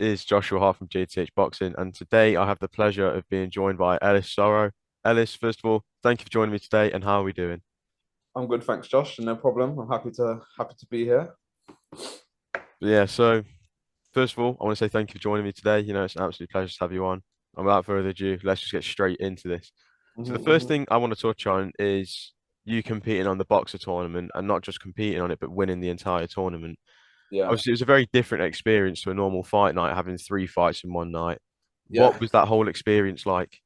is Joshua Hart from GTH Boxing, and today I have the pleasure of being joined by Ellis Zorro. Ellis, first of all, thank you for joining me today, and how are we doing? I'm good, thanks, Josh. No problem. I'm happy to be here. Yeah, so first of all, I want to say thank you for joining me today. It's an absolute pleasure to have you on. And without further ado, let's just get straight into this. So the first Mhm. thing I want to touch on is you competing on the Boxer tournament, and not just competing on it, but winning the entire tournament. Yeah, Obviously, it was a very different experience to a normal fight night, having three fights in one night. yeah. What was that whole experience like?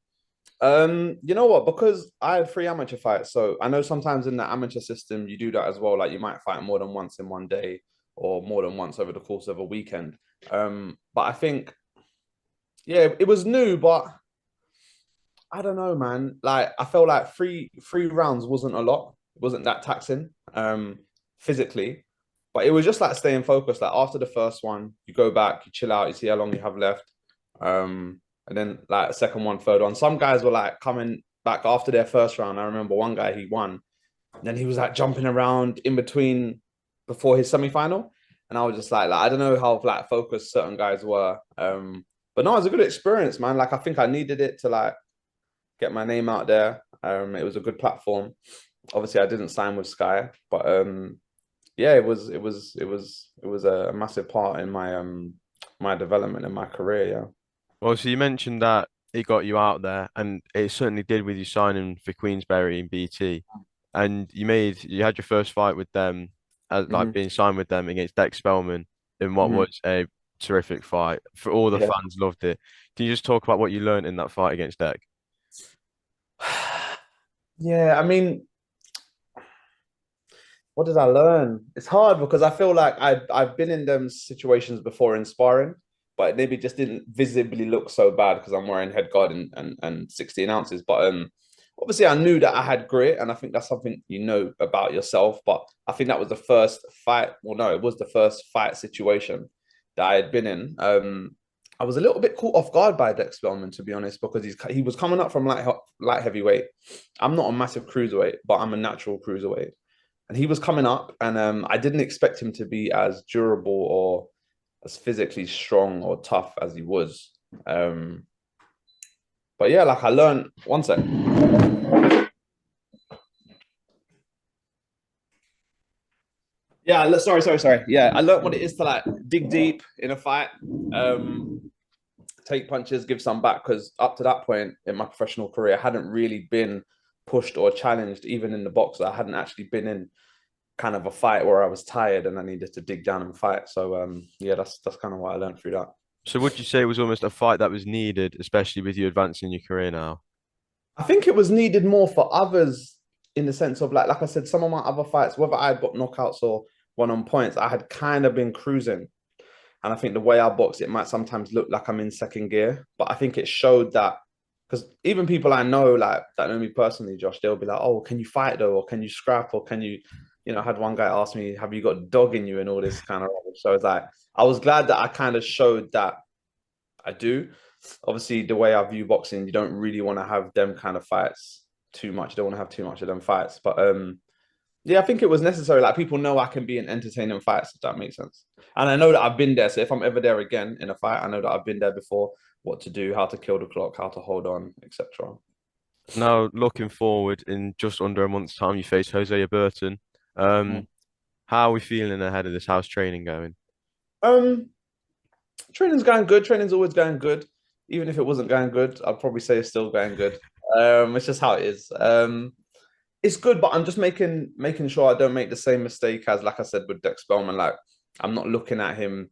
You know what? Because I had three amateur fights, so I know sometimes in the amateur system you do that as well. Like you might fight more than once in one day or more than once over the course of a weekend. But I think, yeah, it was new, but I don't know, man. Like I felt like three rounds wasn't a lot. It wasn't that taxing, physically. But it was just like staying focused. Like after the first one, you go back, you chill out, you see how long you have left. And then like second one, third one. Some guys were like coming back after their first round. I remember one guy he won. And then he was like jumping around in between before his semi-final. And I was just like I don't know how like focused certain guys were. But no, it was a good experience, man. Like I think I needed it to like get my name out there. It was a good platform. Obviously, I didn't sign with Sky, but yeah, it was a massive part in my development in my career. Yeah. Well, so you mentioned that it got you out there, and it certainly did with you signing for Queensberry in BT. And you had your first fight with them, as like Hmm. being signed with them against Dex Spellman in what Hmm. was a terrific fight. For all the Yeah. fans loved it. Can you just talk about what you learned in that fight against Dex? Yeah, I mean, what did I learn? It's hard because I feel like I've been in them situations before in sparring, but maybe just didn't visibly look so bad because I'm wearing head guard and 16 ounces. But obviously I knew that I had grit, and I think that's something you know about yourself. But I think that was the first fight. Well, no, it was the first fight situation that I had been in. I was a little bit caught off guard by Dex Spellman, to be honest, because he was coming up from light heavyweight. I'm not a massive cruiserweight, but I'm a natural cruiserweight, and he was coming up, and I didn't expect him to be as durable or as physically strong or tough as he was. Um, but yeah, like I learned. One sec. Yeah, sorry. Yeah, I learned what it is to like dig deep in a fight, take punches, give some back. Because up to that point in my professional career, I hadn't really been pushed or challenged, even in the box. I hadn't actually been in kind of a fight where I was tired and I needed to dig down and fight. So yeah, that's kind of what I learned through that. So would you say it was almost a fight that was needed, especially with you advancing in your career now? I think it was needed more for others in the sense of like I said, some of my other fights, whether I had got knockouts or one on points, I had kind of been cruising. And I think the way I box, it might sometimes look like I'm in second gear, but I think it showed that because even people I know, like that know me personally, Josh, they'll be like, "Oh, can you fight though, or can you scrap, or can you?" I had one guy ask me, "Have you got dog in you?" and all this kind of rubbish. So it's like I was glad that I kind of showed that I do. Obviously, the way I view boxing, you don't really want to have them kind of fights too much. You don't want to have too much of them fights. But yeah, I think it was necessary. Like people know I can be in entertaining fights, if that makes sense. And I know that I've been there. So if I'm ever there again in a fight, I know that I've been there before, what to do, how to kill the clock, how to hold on, etc. Now, looking forward, in just under a month's time, you face Hosea Burton. Um, how are we feeling ahead of this? How's training going? Um, Training's going good. Training's always going good. Even if it wasn't going good, I'd probably say it's still going good. It's just how it is. It's good, but I'm just making sure I don't make the same mistake as, like I said, with Dex Spellman. Like I'm not looking at him.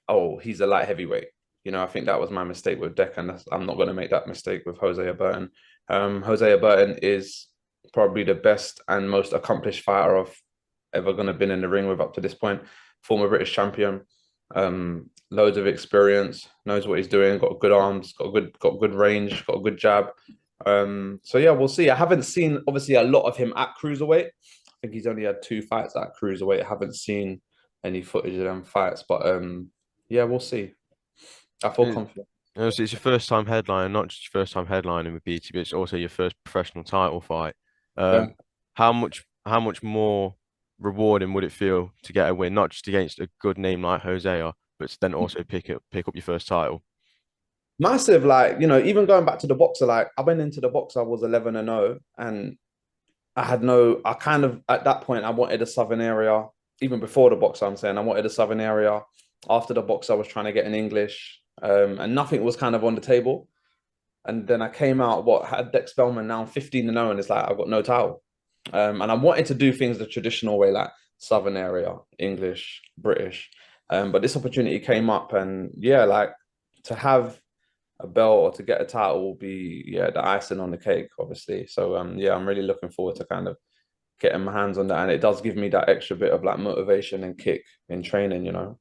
Oh, he's a light heavyweight. I think that was my mistake with Deck, and I'm not going to make that mistake with Hosea Burton. Hosea Burton is probably the best and most accomplished fighter I've ever going to been in the ring with up to this point. Former British champion, loads of experience, knows what he's doing, got good arms, got good range, got a good jab. So yeah, we'll see. I haven't seen obviously a lot of him at cruiserweight. I think he's only had two fights at cruiserweight. I haven't seen any footage of them fights, but yeah, we'll see. I feel It- confident. it's your first time headlining, not just your first time headlining with BT, but it's also your first professional title fight. Yeah. How much more rewarding would it feel to get a win, not just against a good name like Hosea, but then also pick up your first title. Massive, like, even going back to the boxer, like I went into the boxer, I was 11-0, and I kind of, at that point, I wanted a southern area, even before the boxer, I'm saying I wanted a southern area. After the boxer, I was trying to get in English, and nothing was kind of on the table. And then I came out, had Dex Spellman, now I'm 15-0, and it's like I've got no title. And I wanted to do things the traditional way, like Southern area, English, British. But this opportunity came up, and yeah, like to have a belt or to get a title will be, yeah, the icing on the cake, obviously. So yeah, I'm really looking forward to kind of getting my hands on that, and it does give me that extra bit of like motivation and kick in training. And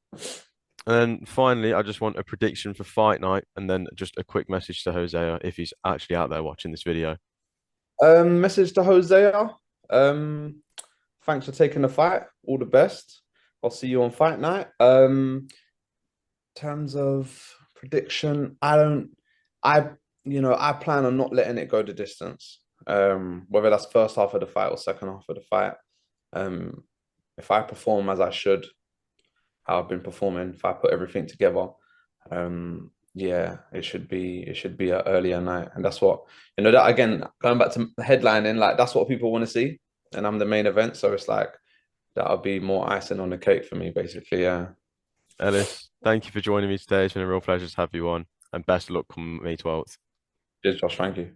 then finally, I just want a prediction for fight night, and then just a quick message to Hosea if he's actually out there watching this video. Message to Hosea. Um, Thanks for taking the fight. All the best. I'll see you on fight night. Terms of prediction, I plan on not letting it go the distance. Whether that's first half of the fight or second half of the fight. Um, if I perform as I should, how I've been performing, if I put everything together, yeah, it should be an earlier night. And that's what, that again, going back to headlining, like that's what people want to see. And I'm the main event. So it's like that'll be more icing on the cake for me, basically. Yeah. Ellis, thank you for joining me today. It's been a real pleasure to have you on, and best of luck come May 12th. Cheers, Josh. Thank you.